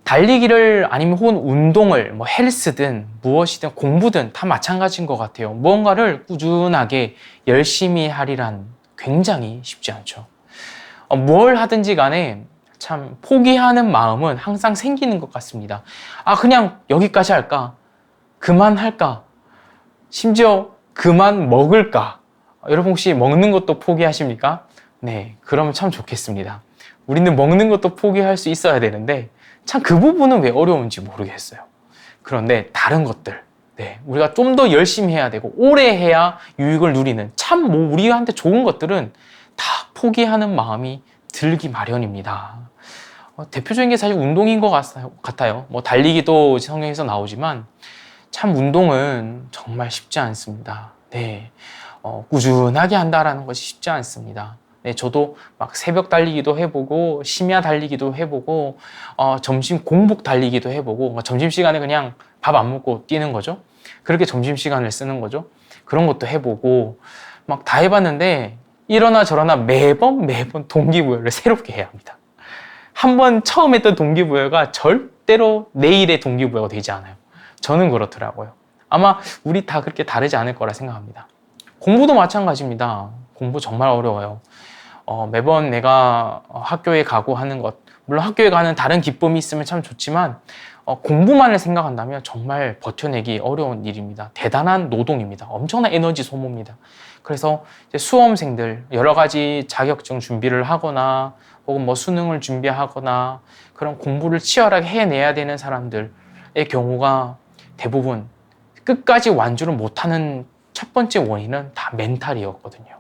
달리기를 아니면 혹은 운동을 뭐 헬스든 무엇이든 공부든 다 마찬가지인 것 같아요. 무언가를 꾸준하게 열심히 하리란 굉장히 쉽지 않죠. 뭘 하든지 간에 참 포기하는 마음은 항상 생기는 것 같습니다. 아, 그냥 여기까지 할까? 그만할까? 심지어 그만 먹을까? 여러분 혹시 먹는 것도 포기하십니까? 네, 그러면 참 좋겠습니다. 우리는 먹는 것도 포기할 수 있어야 되는데 참 그 부분은 왜 어려운지 모르겠어요. 그런데 다른 것들, 네, 우리가 좀 더 열심히 해야 되고 오래 해야 유익을 누리는 참 뭐 우리한테 좋은 것들은 다 포기하는 마음이 들기 마련입니다. 대표적인 게 사실 운동인 것 같아요. 뭐 달리기도 성경에서 나오지만 참 운동은 정말 쉽지 않습니다. 네, 꾸준하게 한다라는 것이 쉽지 않습니다. 네, 저도 막 새벽 달리기도 해보고 심야 달리기도 해보고 점심 공복 달리기도 해보고 점심시간에 그냥 밥 안 먹고 뛰는 거죠. 그렇게 점심시간을 쓰는 거죠. 그런 것도 해보고 막 다 해봤는데 이러나 저러나 매번 동기부여를 새롭게 해야 합니다. 한번 처음 했던 동기부여가 절대로 내일의 동기부여가 되지 않아요. 저는 그렇더라고요. 아마 우리 다 그렇게 다르지 않을 거라 생각합니다. 공부도 마찬가지입니다. 공부 정말 어려워요. 매번 내가 학교에 가고 하는 것, 물론 학교에 가는 다른 기쁨이 있으면 참 좋지만 공부만을 생각한다면 정말 버텨내기 어려운 일입니다. 대단한 노동입니다. 엄청난 에너지 소모입니다. 그래서 이제 수험생들 여러 가지 자격증 준비를 하거나 혹은 뭐 수능을 준비하거나 그런 공부를 치열하게 해내야 되는 사람들의 경우가 대부분 끝까지 완주를 못하는 첫 번째 원인은 다 멘탈이었거든요.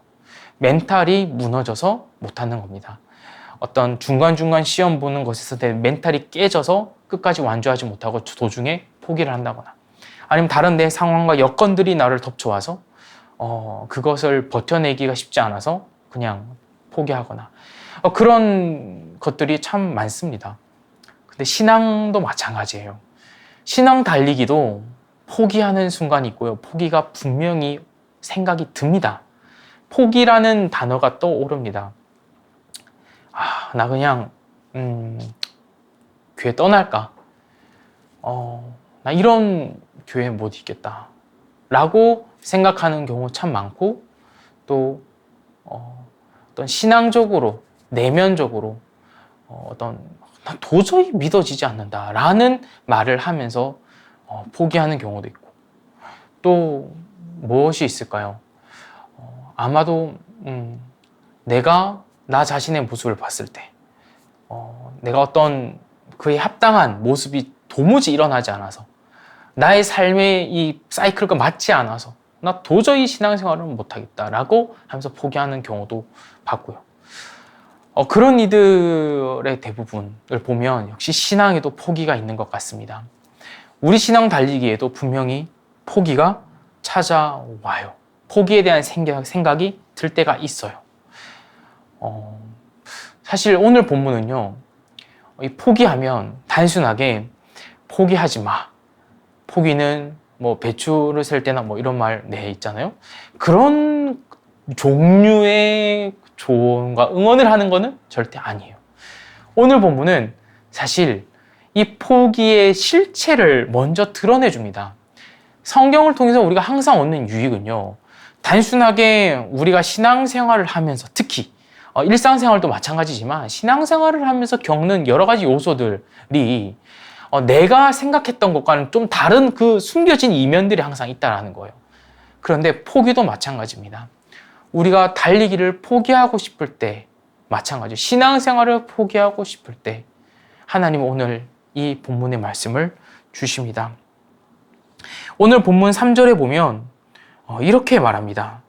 멘탈이 무너져서 못하는 겁니다. 어떤 중간중간 시험 보는 것에서 내 멘탈이 깨져서 끝까지 완주하지 못하고 도중에 포기를 한다거나 아니면 다른 내 상황과 여건들이 나를 덮쳐와서 그것을 버텨내기가 쉽지 않아서 그냥 포기하거나 그런 것들이 참 많습니다. 근데 신앙도 마찬가지예요. 신앙 달리기도 포기하는 순간이 있고요. 포기가 분명히 생각이 듭니다. 포기라는 단어가 떠오릅니다. 아, 나 그냥 교회 떠날까? 나 이런 교회 못 있겠다 라고 생각하는 경우 참 많고 또 어떤 신앙적으로 내면적으로 나 도저히 믿어지지 않는다 라는 말을 하면서 포기하는 경우도 있고 또 무엇이 있을까요? 아마도 내가 나 자신의 모습을 봤을 때 내가 어떤 그에 합당한 모습이 도무지 일어나지 않아서 나의 삶의 이 사이클과 맞지 않아서 나 도저히 신앙생활은 못하겠다라고 하면서 포기하는 경우도 봤고요. 그런 이들의 대부분을 보면 역시 신앙에도 포기가 있는 것 같습니다. 우리 신앙 달리기에도 분명히 포기가 찾아와요. 포기에 대한 생각이 들 때가 있어요. 사실 오늘 본문은요, 이 포기하면 단순하게 포기하지 마. 포기는 뭐 배추를 셀 때나 뭐 이런 말 있잖아요. 그런 종류의 조언과 응원을 하는 거는 절대 아니에요. 오늘 본문은 사실 이 포기의 실체를 먼저 드러내줍니다. 성경을 통해서 우리가 항상 얻는 유익은요, 단순하게 우리가 신앙생활을 하면서 특히 일상생활도 마찬가지지만 신앙생활을 하면서 겪는 여러 가지 요소들이 내가 생각했던 것과는 좀 다른 그 숨겨진 이면들이 항상 있다는 거예요. 그런데 포기도 마찬가지입니다. 우리가 달리기를 포기하고 싶을 때 마찬가지, 신앙생활을 포기하고 싶을 때 하나님은 오늘 이 본문의 말씀을 주십니다. 오늘 본문 3절에 보면 이렇게 말합니다.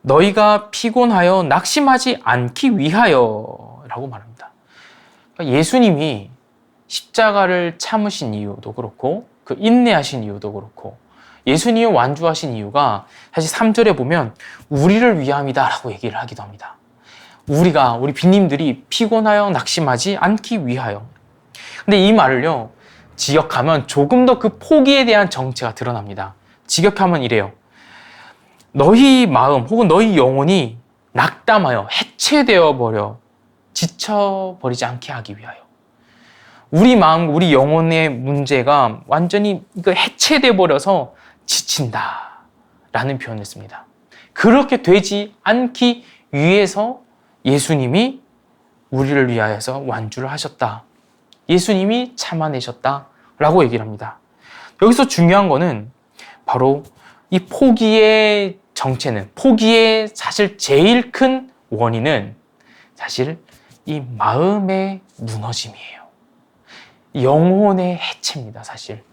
너희가 피곤하여 낙심하지 않기 위하여 라고 말합니다. 그러니까 예수님이 십자가를 참으신 이유도 그렇고 그 인내하신 이유도 그렇고 예수님이 완주하신 이유가 사실 3절에 보면 우리를 위함이다 라고 얘기를 하기도 합니다. 우리 빈님들이 피곤하여 낙심하지 않기 위하여. 근데 이 말을요, 직역하면 조금 더 그 포기에 대한 정체가 드러납니다. 직역하면 이래요. 너희 마음 혹은 너희 영혼이 낙담하여 해체되어 버려 지쳐버리지 않게 하기 위하여. 우리 마음, 우리 영혼의 문제가 완전히 해체돼 버려서 지친다 라는 표현을 씁니다. 그렇게 되지 않기 위해서 예수님이 우리를 위하여서 완주를 하셨다. 예수님이 참아내셨다 라고 얘기를 합니다. 여기서 중요한 거는 바로 이 포기의 정체는, 포기의 사실 제일 큰 원인은 사실 이 마음의 무너짐이에요. 영혼의 해체입니다, 사실.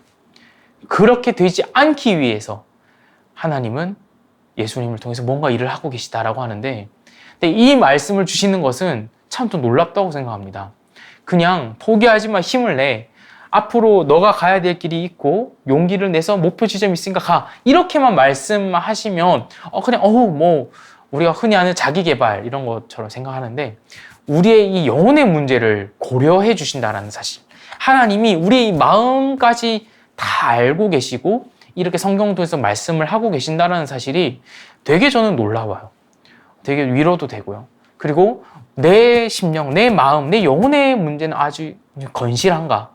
그렇게 되지 않기 위해서 하나님은 예수님을 통해서 뭔가 일을 하고 계시다라고 하는데, 근데 이 말씀을 주시는 것은 참 또 놀랍다고 생각합니다. 그냥 포기하지 마, 힘을 내. 앞으로 너가 가야 될 길이 있고 용기를 내서 목표 지점이 있으니까 가. 이렇게만 말씀하시면 그냥 뭐 우리가 흔히 아는 자기 개발 이런 것처럼 생각하는데, 우리의 이 영혼의 문제를 고려해 주신다라는 사실. 하나님이 우리의 마음까지 다 알고 계시고 이렇게 성경 통해서 말씀을 하고 계신다는 사실이 되게 저는 놀라워요. 되게 위로도 되고요. 그리고 내 심령, 내 마음, 내 영혼의 문제는 아주 건실한가?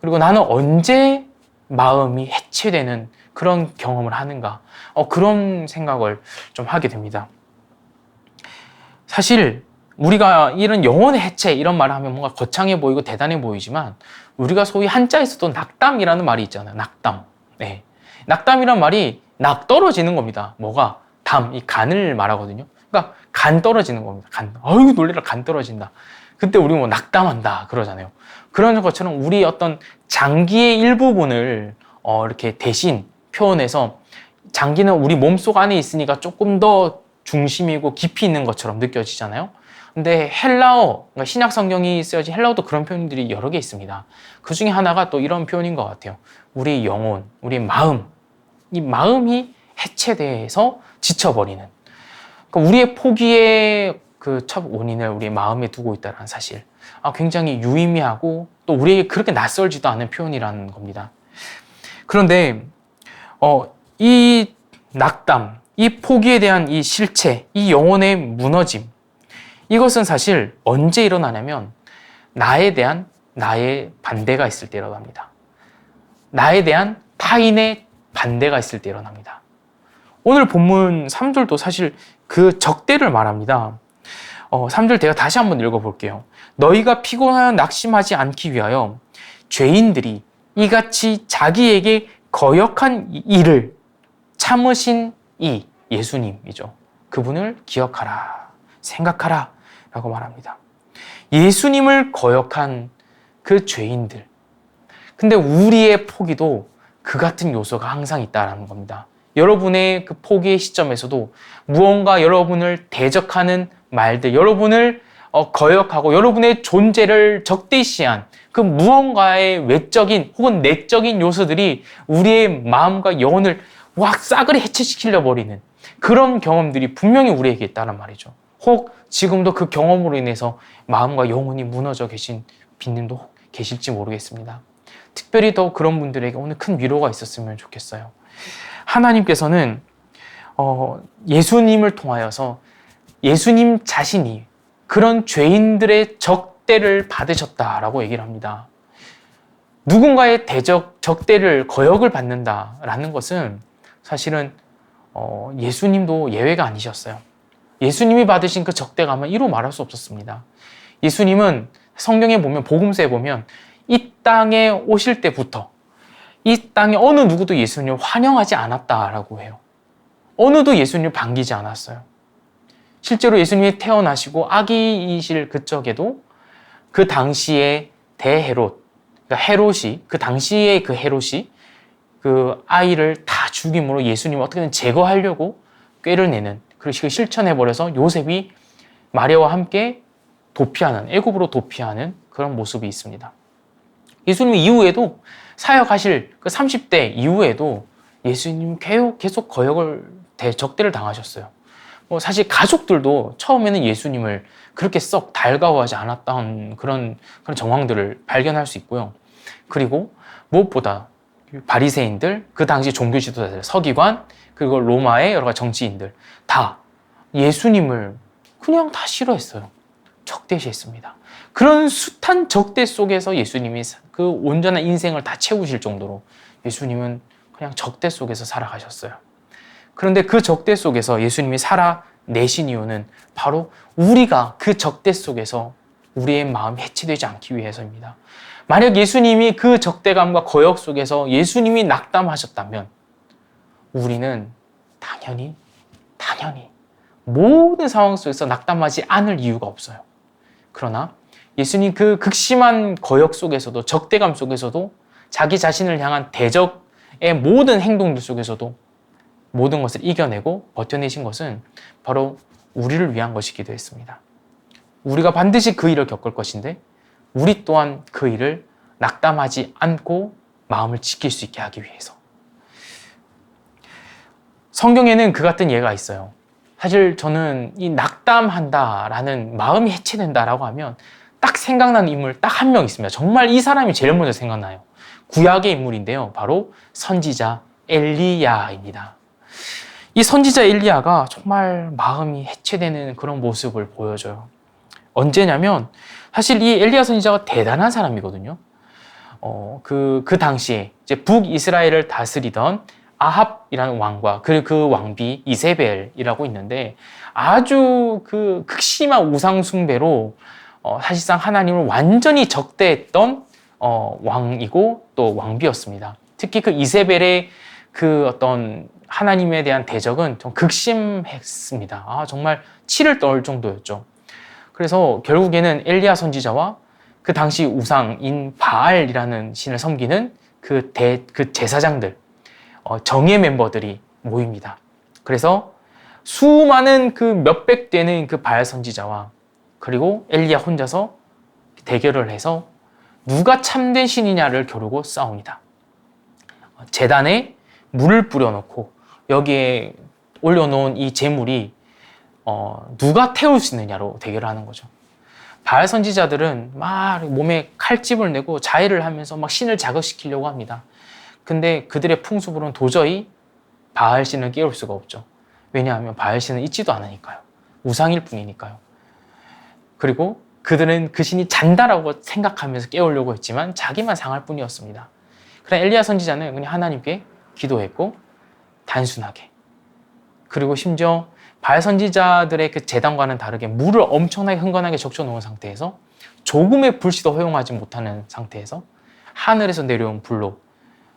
그리고 나는 언제 마음이 해체되는 그런 경험을 하는가? 그런 생각을 좀 하게 됩니다. 사실 우리가 이런 영혼의 해체 이런 말을 하면 뭔가 거창해 보이고 대단해 보이지만, 우리가 소위 한자에서도 낙담이라는 말이 있잖아요. 낙담. 네. 낙담이란 말이 낙 떨어지는 겁니다. 뭐가? 담, 이 간을 말하거든요. 그러니까 간 떨어지는 겁니다. 간. 아이고 놀래라, 간 떨어진다. 그때 우리 뭐 낙담한다 그러잖아요. 그런 것처럼 우리 어떤 장기의 일부분을 이렇게 대신 표현해서, 장기는 우리 몸속 안에 있으니까 조금 더 중심이고 깊이 있는 것처럼 느껴지잖아요. 근데 헬라어, 그러니까 신약 성경이 쓰여진 헬라어도 그런 표현들이 여러 개 있습니다. 그 중에 하나가 또 이런 표현인 것 같아요. 우리 영혼, 우리 마음, 이 마음이 해체돼서 지쳐버리는. 그러니까 우리의 포기의 그 첫 원인을 우리의 마음에 두고 있다는 사실. 굉장히 유의미하고 또 우리에게 그렇게 낯설지도 않은 표현이라는 겁니다. 그런데 이 낙담, 이 포기에 대한 이 실체, 이 영혼의 무너짐, 이것은 사실 언제 일어나냐면 나에 대한 나의 반대가 있을 때 일어납니다. 나에 대한 타인의 반대가 있을 때 일어납니다. 오늘 본문 3절도 사실 그 적대를 말합니다. 3절 제가 다시 한번 읽어볼게요. 너희가 피곤하여 낙심하지 않기 위하여 죄인들이 이같이 자기에게 거역한 일을 참으신 이 예수님이죠. 그분을 기억하라, 생각하라 라고 말합니다. 예수님을 거역한 그 죄인들. 근데 우리의 포기도 그 같은 요소가 항상 있다는 겁니다. 여러분의 그 포기의 시점에서도 무언가 여러분을 대적하는 말들, 여러분을 거역하고 여러분의 존재를 적대시한 그 무언가의 외적인 혹은 내적인 요소들이 우리의 마음과 영혼을 싸그리 해체시키려 버리는 그런 경험들이 분명히 우리에게 있다는 말이죠. 혹 지금도 그 경험으로 인해서 마음과 영혼이 무너져 계신 빈님도 계실지 모르겠습니다. 특별히 더 그런 분들에게 오늘 큰 위로가 있었으면 좋겠어요. 하나님께서는 예수님을 통하여서 예수님 자신이 그런 죄인들의 적대를 받으셨다라고 얘기를 합니다. 누군가의 적대를, 거역을 받는다라는 것은 사실은 예수님도 예외가 아니셨어요. 예수님이 받으신 그 적대감은 이루 말할 수 없었습니다. 예수님은 성경에 보면, 복음서에 보면 이 땅에 오실 때부터 이 땅에 어느 누구도 예수님을 환영하지 않았다라고 해요. 어느도 예수님을 반기지 않았어요. 실제로 예수님이 태어나시고 아기이실 그쪽에도 그 당시에 대헤롯, 그러니까 헤롯이, 그 당시에 그 헤롯이 그 아이를 다 죽임으로 예수님을 어떻게든 제거하려고 꾀를 내는, 그걸 실천해버려서 요셉이 마리아와 함께 도피하는, 애굽으로 도피하는 그런 모습이 있습니다. 예수님 이후에도 사역하실 그 30대 이후에도 예수님 계속 거역을, 적대를 당하셨어요. 사실 가족들도 처음에는 예수님을 그렇게 썩 달가워하지 않았던 그런 정황들을 발견할 수 있고요. 그리고 무엇보다 바리새인들, 그 당시 종교 지도자들, 서기관, 그리고 로마의 여러 가지 정치인들 다 예수님을 그냥 다 싫어했어요. 적대시했습니다. 그런 숱한 적대 속에서 예수님이 그 온전한 인생을 다 채우실 정도로 예수님은 그냥 적대 속에서 살아가셨어요. 그런데 그 적대 속에서 예수님이 살아내신 이유는 바로 우리가 그 적대 속에서 우리의 마음이 해체되지 않기 위해서입니다. 만약 예수님이 그 적대감과 거역 속에서 예수님이 낙담하셨다면 우리는 당연히 모든 상황 속에서 낙담하지 않을 이유가 없어요. 그러나 예수님 그 극심한 거역 속에서도, 적대감 속에서도, 자기 자신을 향한 대적의 모든 행동들 속에서도 모든 것을 이겨내고 버텨내신 것은 바로 우리를 위한 것이기도 했습니다. 우리가 반드시 그 일을 겪을 것인데 우리 또한 그 일을 낙담하지 않고 마음을 지킬 수 있게 하기 위해서. 성경에는 그 같은 예가 있어요. 사실 저는 이 낙담한다라는, 마음이 해체된다라고 하면 딱 생각나는 인물 딱 한 명 있습니다. 정말 이 사람이 제일 먼저 생각나요. 구약의 인물인데요. 바로 선지자 엘리야입니다. 이 선지자 엘리야가 정말 마음이 해체되는 그런 모습을 보여줘요. 언제냐면 사실 이 엘리야 선지자가 대단한 사람이거든요. 그 당시에 이제 북이스라엘을 다스리던 아합이라는 왕과 그리고 그 왕비 이세벨이라고 있는데 아주 그 극심한 우상 숭배로 사실상 하나님을 완전히 적대했던 왕이고 또 왕비였습니다. 특히 그 이세벨의 그 어떤 하나님에 대한 대적은 좀 극심했습니다. 정말 치를 떨 정도였죠. 그래서 결국에는 엘리야 선지자와 그 당시 우상인 바알이라는 신을 섬기는 그 제사장들, 정예 멤버들이 모입니다. 그래서 수많은 그 몇백 되는 그 바알 선지자와 그리고 엘리야 혼자서 대결을 해서 누가 참된 신이냐를 겨루고 싸웁니다. 제단에 물을 뿌려놓고 여기에 올려놓은 이 제물이 누가 태울 수 있느냐로 대결을 하는 거죠. 바알 선지자들은 막 몸에 칼집을 내고 자해를 하면서 막 신을 자극시키려고 합니다. 근데 그들의 풍습으로는 도저히 바알 신을 깨울 수가 없죠. 왜냐하면 바알 신은 있지도 않으니까요. 우상일 뿐이니까요. 그리고 그들은 그 신이 잔다라고 생각하면서 깨우려고 했지만 자기만 상할 뿐이었습니다. 그러나 엘리야 선지자는 그냥 하나님께 기도했고 단순하게, 그리고 심지어 바알 선지자들의 그 제단과는 다르게 물을 엄청나게 흥건하게 적셔놓은 상태에서 조금의 불씨도 허용하지 못하는 상태에서 하늘에서 내려온 불로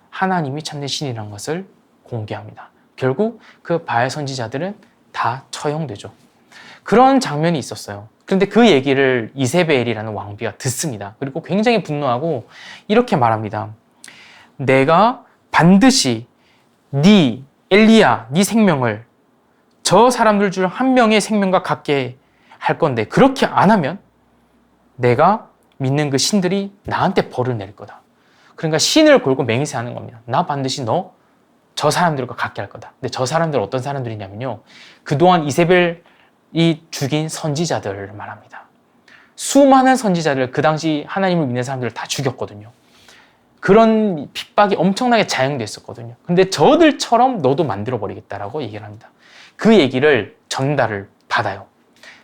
하나님이 참된 신이라는 것을 공개합니다. 결국 그 바알 선지자들은 다 처형되죠. 그런 장면이 있었어요. 그런데 그 얘기를 이세벨이라는 왕비가 듣습니다. 그리고 굉장히 분노하고 이렇게 말합니다. 내가 반드시 네 엘리야, 네 생명을 저 사람들 중 한 명의 생명과 같게 할 건데 그렇게 안 하면 내가 믿는 그 신들이 나한테 벌을 내릴 거다. 그러니까 신을 걸고 맹세하는 겁니다. 나 반드시 너 저 사람들과 같게 할 거다. 근데 저 사람들 어떤 사람들이냐면요. 그동안 이세벨이 죽인 선지자들을 말합니다. 수많은 선지자들, 그 당시 하나님을 믿는 사람들을 다 죽였거든요. 그런 핍박이 엄청나게 자행됐었거든요. 근데 저들처럼 너도 만들어버리겠다라고 얘기를 합니다. 그 얘기를 전달을 받아요.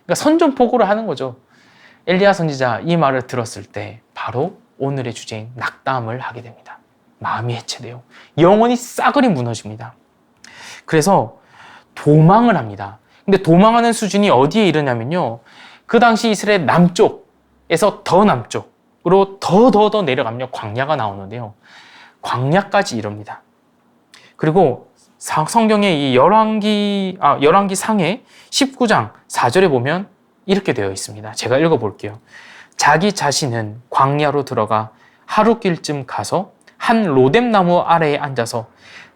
그러니까 선전포고를 하는 거죠. 엘리야 선지자 이 말을 들었을 때 바로 오늘의 주제인 낙담을 하게 됩니다. 마음이 해체돼요. 영혼이 싸그리 무너집니다. 그래서 도망을 합니다. 근데 도망하는 수준이 어디에 이르냐면요. 그 당시 이스라엘 남쪽에서 더 남쪽으로 더 내려가면 광야가 나오는데요. 광야까지 이릅니다. 그리고 성경의 이 열왕기 상해 19장 4절에 보면 이렇게 되어 있습니다. 제가 읽어볼게요. 자기 자신은 광야로 들어가 하루길쯤 가서 한 로뎀나무 아래에 앉아서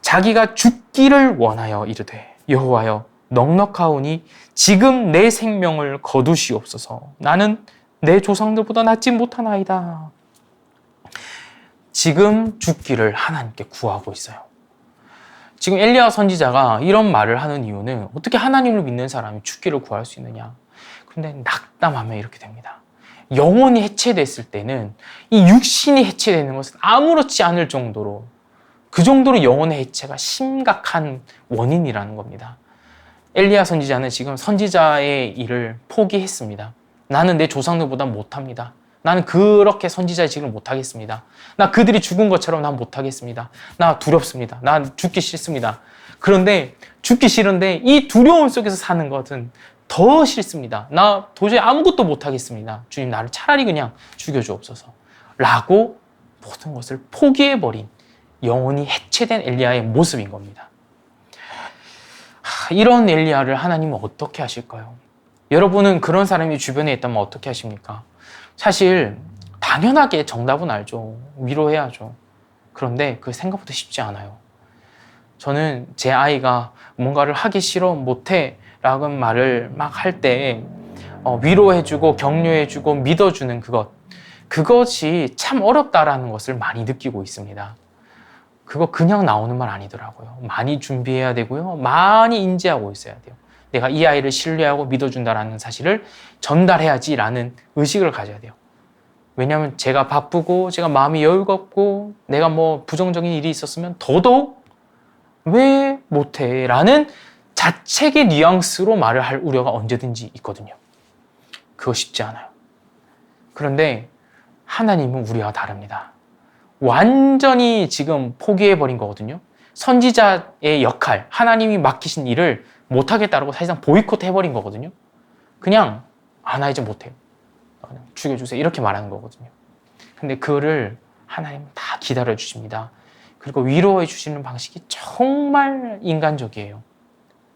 자기가 죽기를 원하여 이르되 여호와여 넉넉하오니 지금 내 생명을 거두시옵소서. 나는 내 조상들보다 낫지 못하나이다. 지금 죽기를 하나님께 구하고 있어요. 지금 엘리야 선지자가 이런 말을 하는 이유는 어떻게 하나님을 믿는 사람이 죽기를 구할 수 있느냐. 그런데 낙담하면 이렇게 됩니다. 영혼이 해체됐을 때는 이 육신이 해체되는 것은 아무렇지 않을 정도로, 그 정도로 영혼의 해체가 심각한 원인이라는 겁니다. 엘리야 선지자는 지금 선지자의 일을 포기했습니다. 나는 내 조상들보다 못합니다. 나는 그렇게 선지자의 직을 못하겠습니다. 나 그들이 죽은 것처럼 난 못하겠습니다. 나 두렵습니다. 난 죽기 싫습니다. 그런데 죽기 싫은데 이 두려움 속에서 사는 것은 더 싫습니다. 나 도저히 아무것도 못하겠습니다. 주님, 나를 차라리 그냥 죽여주옵소서. 라고 모든 것을 포기해버린 영혼이 해체된 엘리야의 모습인 겁니다. 이런 엘리야를 하나님은 어떻게 하실까요? 여러분은 그런 사람이 주변에 있다면 어떻게 하십니까? 사실 당연하게 정답은 알죠. 위로해야죠. 그런데 그게 생각보다 쉽지 않아요. 저는 제 아이가 뭔가를 하기 싫어, 못해 라는 말을 막 할 때 위로해주고 격려해주고 믿어주는 그것이 참 어렵다라는 것을 많이 느끼고 있습니다. 그거 그냥 나오는 말 아니더라고요. 많이 준비해야 되고요. 많이 인지하고 있어야 돼요. 내가 이 아이를 신뢰하고 믿어준다라는 사실을 전달해야지라는 의식을 가져야 돼요. 왜냐하면 제가 바쁘고 제가 마음이 여유가 없고 내가 뭐 부정적인 일이 있었으면 더더욱 왜 못해? 라는 자책의 뉘앙스로 말을 할 우려가 언제든지 있거든요. 그거 쉽지 않아요. 그런데 하나님은 우리와 다릅니다. 완전히 지금 포기해버린 거거든요. 선지자의 역할, 하나님이 맡기신 일을 못하겠다라고 사실상 보이콧 해버린 거거든요. 그냥 나 이제 못해요. 그냥 죽여주세요. 이렇게 말하는 거거든요. 근데 그거를 하나님은 다 기다려 주십니다. 그리고 위로해 주시는 방식이 정말 인간적이에요.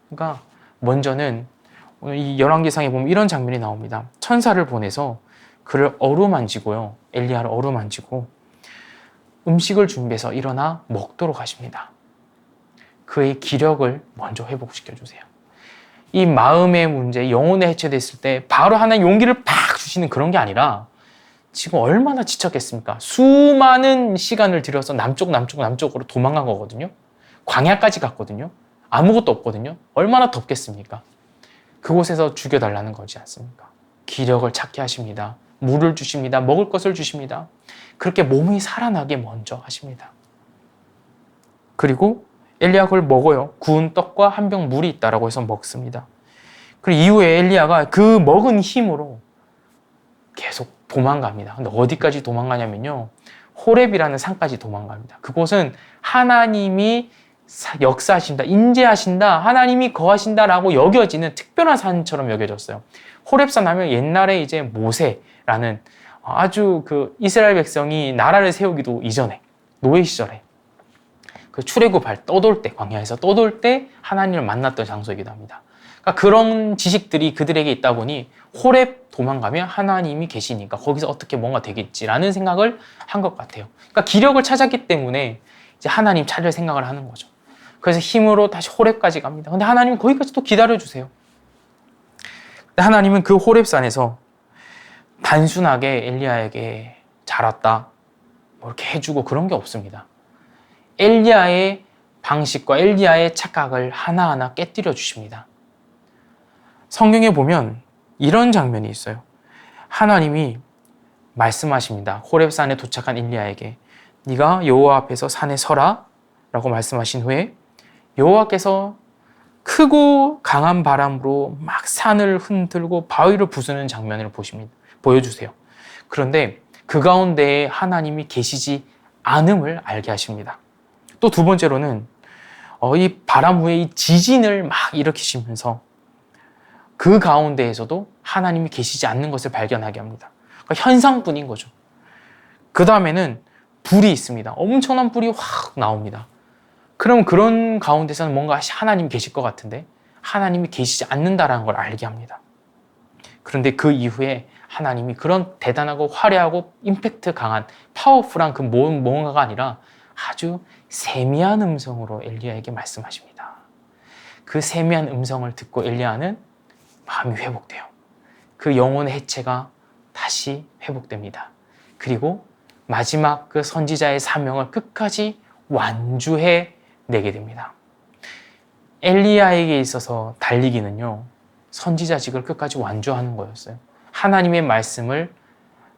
그러니까 먼저는 오늘 이 열왕기상에 보면 이런 장면이 나옵니다. 천사를 보내서 그를 어루만지고요. 엘리야를 어루만지고 음식을 준비해서 일어나 먹도록 하십니다. 그의 기력을 먼저 회복시켜 주세요. 이 마음의 문제, 영혼이 해체됐을 때 바로 하나님 용기를 팍 주시는 그런 게 아니라 지금 얼마나 지쳤겠습니까? 수많은 시간을 들여서 남쪽으로 도망간 거거든요. 광야까지 갔거든요. 아무것도 없거든요. 얼마나 덥겠습니까? 그곳에서 죽여달라는 거지 않습니까? 기력을 찾게 하십니다. 물을 주십니다. 먹을 것을 주십니다. 그렇게 몸이 살아나게 먼저 하십니다. 그리고 엘리야가 그걸 먹어요. 구운 떡과 한 병 물이 있다라고 해서 먹습니다. 그리고 이후에 엘리야가 그 먹은 힘으로 계속 도망갑니다. 근데 어디까지 도망가냐면요. 호렙이라는 산까지 도망갑니다. 그곳은 하나님이 역사하신다, 인재하신다, 하나님이 거하신다라고 여겨지는 특별한 산처럼 여겨졌어요. 호렙산 하면 옛날에 이제 모세라는 아주 그 이스라엘 백성이 나라를 세우기도 이전에 노예 시절에 그 출애굽할 떠돌 때 광야에서 떠돌 때 하나님을 만났던 장소이기도 합니다. 그러니까 그런 지식들이 그들에게 있다 보니 호렙 도망가면 하나님이 계시니까 거기서 어떻게 뭔가 되겠지라는 생각을 한 것 같아요. 그러니까 기력을 찾았기 때문에 이제 하나님 찾을 생각을 하는 거죠. 그래서 힘으로 다시 호렙까지 갑니다. 근데 하나님은 거기까지 또 기다려주세요. 근데 하나님은 그 호렙산에서 단순하게 엘리야에게 잘 왔다 뭐 이렇게 해주고 그런 게 없습니다. 엘리야의 방식과 엘리야의 착각을 하나하나 깨뜨려 주십니다. 성경에 보면 이런 장면이 있어요. 하나님이 말씀하십니다. 호렙산에 도착한 엘리야에게 네가 여호와 앞에서 산에 서라 라고 말씀하신 후에 여호와께서 크고 강한 바람으로 막 산을 흔들고 바위를 부수는 장면을 보여주세요. 그런데 그 가운데에 하나님이 계시지 않음을 알게 하십니다. 또 두 번째로는 이 바람 후에 이 지진을 막 일으키시면서 그 가운데에서도 하나님이 계시지 않는 것을 발견하게 합니다. 그러니까 현상뿐인 거죠. 그 다음에는 불이 있습니다. 엄청난 불이 확 나옵니다. 그럼 그런 가운데서는 뭔가 하나님이 계실 것 같은데 하나님이 계시지 않는다라는 걸 알게 합니다. 그런데 그 이후에 하나님이 그런 대단하고 화려하고 임팩트 강한 파워풀한 그 뭔가가 아니라 아주 세미한 음성으로 엘리야에게 말씀하십니다. 그 세미한 음성을 듣고 엘리야는 마음이 회복돼요. 그 영혼의 해체가 다시 회복됩니다. 그리고 마지막 그 선지자의 사명을 끝까지 완주해 내게 됩니다. 엘리야에게 있어서 달리기는요, 선지자직을 끝까지 완주하는 거였어요. 하나님의 말씀을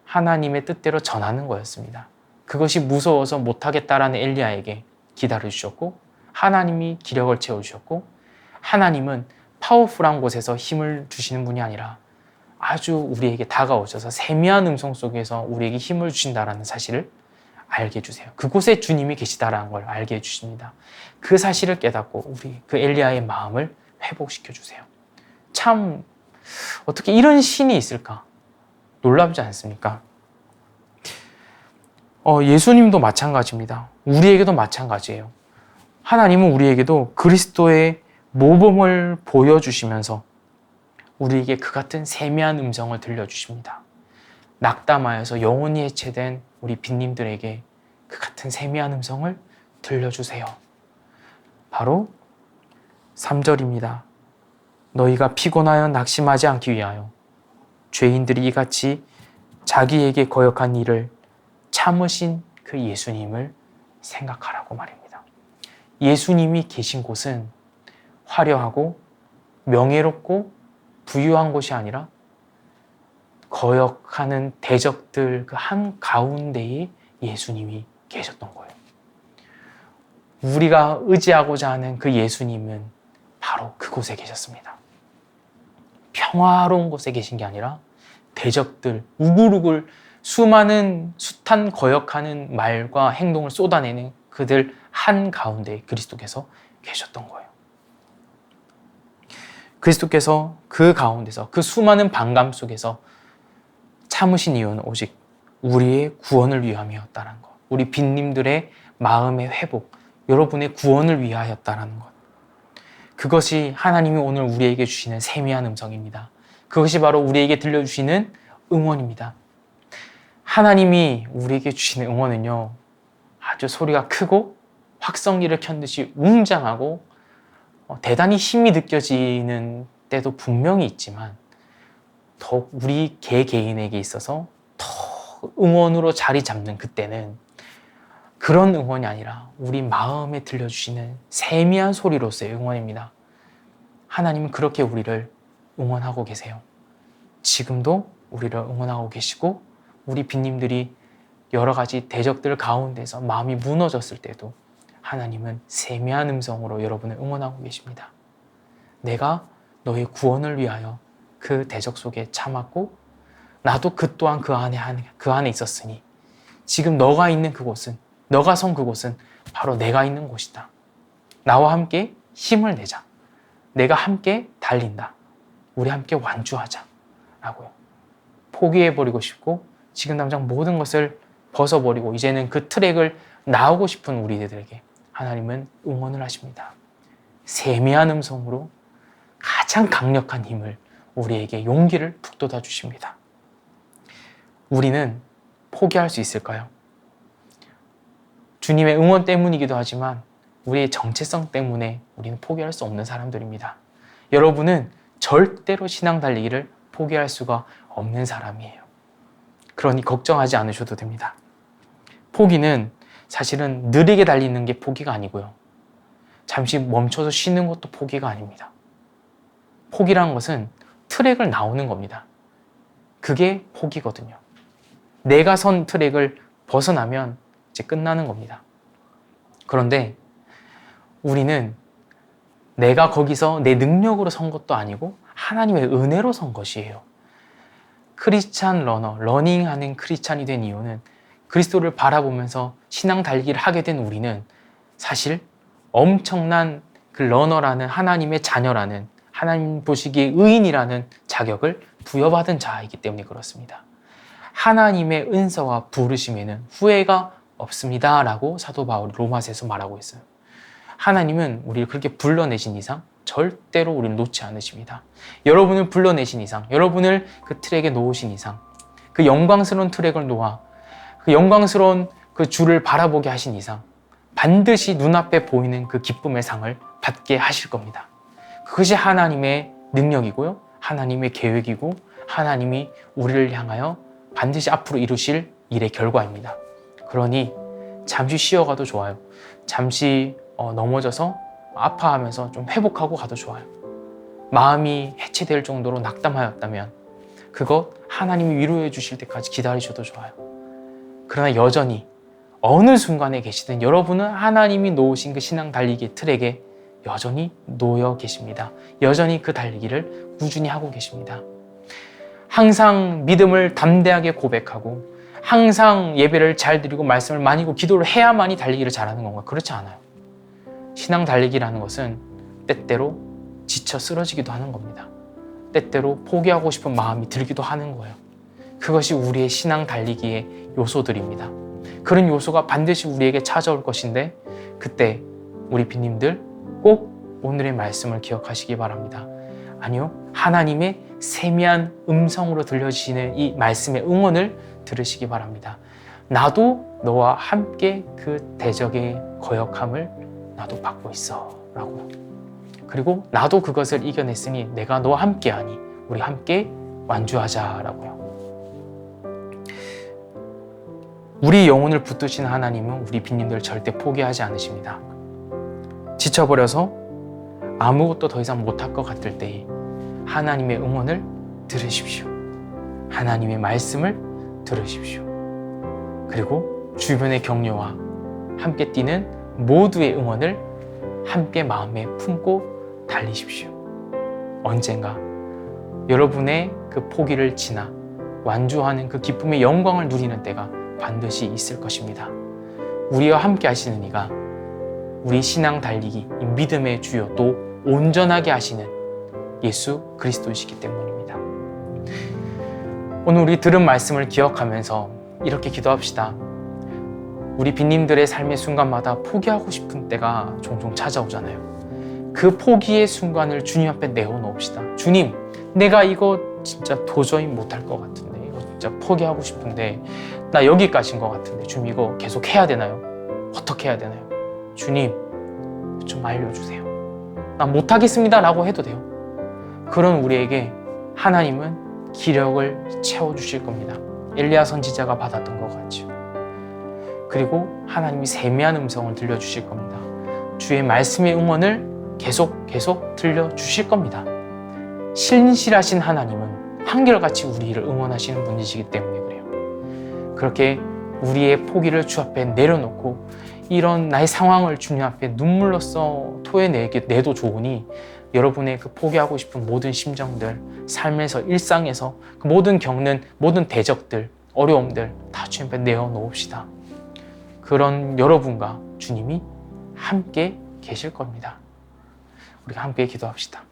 하나님의 뜻대로 전하는 거였습니다. 그것이 무서워서 못하겠다라는 엘리야에게 기다려주셨고 하나님이 기력을 채워주셨고 하나님은 파워풀한 곳에서 힘을 주시는 분이 아니라 아주 우리에게 다가오셔서 세미한 음성 속에서 우리에게 힘을 주신다라는 사실을 알게 해주세요. 그곳에 주님이 계시다라는 걸 알게 해주십니다. 그 사실을 깨닫고 우리 그 엘리야의 마음을 회복시켜 주세요. 참 어떻게 이런 신이 있을까? 놀랍지 않습니까? 예수님도 마찬가지입니다. 우리에게도 마찬가지예요. 하나님은 우리에게도 그리스도의 모범을 보여주시면서 우리에게 그 같은 세미한 음성을 들려주십니다. 낙담하여서 영원히 해체된 우리 빈님들에게 그 같은 세미한 음성을 들려주세요. 바로 3절입니다. 너희가 피곤하여 낙심하지 않기 위하여 죄인들이 이같이 자기에게 거역한 일을 참으신 그 예수님을 생각하라고 말입니다. 예수님이 계신 곳은 화려하고 명예롭고 부유한 곳이 아니라 거역하는 대적들 그 한가운데에 예수님이 계셨던 거예요. 우리가 의지하고자 하는 그 예수님은 바로 그곳에 계셨습니다. 평화로운 곳에 계신 게 아니라 대적들, 우글우글 수많은 숱한 거역하는 말과 행동을 쏟아내는 그들 한가운데 그리스도께서 계셨던 거예요. 그리스도께서 그 가운데서 그 수많은 반감 속에서 참으신 이유는 오직 우리의 구원을 위함이었다는 것. 우리 빈님들의 마음의 회복, 여러분의 구원을 위하였다는 것. 그것이 하나님이 오늘 우리에게 주시는 세미한 음성입니다. 그것이 바로 우리에게 들려주시는 응원입니다. 하나님이 우리에게 주시는 응원은요, 아주 소리가 크고 확성기를 켠 듯이 웅장하고 대단히 힘이 느껴지는 때도 분명히 있지만 더욱 우리 개개인에게 있어서 더 응원으로 자리 잡는 그때는 그런 응원이 아니라 우리 마음에 들려주시는 세미한 소리로서의 응원입니다. 하나님은 그렇게 우리를 응원하고 계세요. 지금도 우리를 응원하고 계시고 우리 빈님들이 여러 가지 대적들 가운데서 마음이 무너졌을 때도 하나님은 세미한 음성으로 여러분을 응원하고 계십니다. 내가 너의 구원을 위하여 그 대적 속에 참았고 나도 그 또한 그 안에 있었으니 지금 너가 있는 그곳은 너가 선 그곳은 바로 내가 있는 곳이다. 나와 함께 힘을 내자. 내가 함께 달린다. 우리 함께 완주하자. 라고요. 포기해버리고 싶고 지금 당장 모든 것을 벗어버리고 이제는 그 트랙을 나오고 싶은 우리들에게 하나님은 응원을 하십니다. 세미한 음성으로 가장 강력한 힘을 우리에게 용기를 북돋아 주십니다. 우리는 포기할 수 있을까요? 주님의 응원 때문이기도 하지만 우리의 정체성 때문에 우리는 포기할 수 없는 사람들입니다. 여러분은 절대로 신앙 달리기를 포기할 수가 없는 사람이에요. 그러니 걱정하지 않으셔도 됩니다. 포기는 사실은 느리게 달리는 게 포기가 아니고요. 잠시 멈춰서 쉬는 것도 포기가 아닙니다. 포기라는 것은 트랙을 나오는 겁니다. 그게 포기거든요. 내가 선 트랙을 벗어나면 이제 끝나는 겁니다. 그런데 우리는 내가 거기서 내 능력으로 선 것도 아니고 하나님의 은혜로 선 것이에요. 크리스찬 러닝하는 크리스찬이 된 이유는 그리스도를 바라보면서 신앙 달리기를 하게 된 우리는 사실 엄청난 그 러너라는 하나님의 자녀라는 하나님 보시기에 의인이라는 자격을 부여받은 자이기 때문에 그렇습니다. 하나님의 은사와 부르심에는 후회가 없습니다 라고 사도 바울이 로마서에서 말하고 있어요. 하나님은 우리를 그렇게 불러내신 이상 절대로 우리를 놓지 않으십니다. 여러분을 불러내신 이상, 여러분을 그 트랙에 놓으신 이상, 그 영광스러운 트랙을 놓아 그 영광스러운 그 주를 바라보게 하신 이상 반드시 눈앞에 보이는 그 기쁨의 상을 받게 하실 겁니다. 그것이 하나님의 능력이고요. 하나님의 계획이고 하나님이 우리를 향하여 반드시 앞으로 이루실 일의 결과입니다. 그러니 잠시 쉬어가도 좋아요. 잠시 넘어져서 아파하면서 좀 회복하고 가도 좋아요. 마음이 해체될 정도로 낙담하였다면 그것 하나님이 위로해 주실 때까지 기다리셔도 좋아요. 그러나 여전히 어느 순간에 계시든 여러분은 하나님이 놓으신 그 신앙 달리기의 트랙에 여전히 놓여 계십니다. 여전히 그 달리기를 꾸준히 하고 계십니다. 항상 믿음을 담대하게 고백하고 항상 예배를 잘 드리고 말씀을 많이 읽고 기도를 해야만이 달리기를 잘하는 건가요? 그렇지 않아요. 신앙 달리기라는 것은 때때로 지쳐 쓰러지기도 하는 겁니다. 때때로 포기하고 싶은 마음이 들기도 하는 거예요. 그것이 우리의 신앙 달리기의 요소들입니다. 그런 요소가 반드시 우리에게 찾아올 것인데 그때 우리 빈님들 꼭 오늘의 말씀을 기억하시기 바랍니다. 아니요, 하나님의 세미한 음성으로 들려지시는 이 말씀의 응원을 들으시기 바랍니다. 나도 너와 함께 그 대적의 거역함을 나도 받고 있어 라고. 그리고 나도 그것을 이겨냈으니 내가 너와 함께하니 우리 함께 완주하자 라고요. 우리 영혼을 붙드시는 하나님은 우리 빈님들 절대 포기하지 않으십니다. 지쳐버려서 아무것도 더 이상 못할 것 같을 때에 하나님의 응원을 들으십시오. 하나님의 말씀을 들으십시오. 그리고 주변의 격려와 함께 뛰는 모두의 응원을 함께 마음에 품고 달리십시오. 언젠가 여러분의 그 포기를 지나 완주하는 그 기쁨의 영광을 누리는 때가 반드시 있을 것입니다. 우리와 함께 하시는 이가 우리 신앙 달리기, 이 믿음의 주요 또 온전하게 하시는 예수 그리스도이시기 때문입니다. 오늘 우리 들은 말씀을 기억하면서 이렇게 기도합시다. 우리 빈님들의 삶의 순간마다 포기하고 싶은 때가 종종 찾아오잖아요. 그 포기의 순간을 주님 앞에 내어놓읍시다. 주님, 내가 이거 진짜 도저히 못할 것 같은데, 이거 진짜 포기하고 싶은데, 나 여기까지인 것 같은데, 주님 이거 계속 해야 되나요? 어떻게 해야 되나요? 주님, 좀 알려주세요. 나 못하겠습니다 라고 해도 돼요. 그런 우리에게 하나님은 기력을 채워주실 겁니다. 엘리야 선지자가 받았던 것 같죠. 그리고 하나님이 세미한 음성을 들려주실 겁니다. 주의 말씀의 응원을 계속 들려주실 겁니다. 신실하신 하나님은 한결같이 우리를 응원하시는 분이시기 때문에 그래요. 그렇게 우리의 포기를 주 앞에 내려놓고 이런 나의 상황을 주님 앞에 눈물로써 토해내도 좋으니 여러분의 그 포기하고 싶은 모든 심정들, 삶에서 일상에서 그 모든 겪는 모든 대적들, 어려움들 다 주님 앞에 내어놓읍시다. 그런 여러분과 주님이 함께 계실 겁니다. 우리가 함께 기도합시다.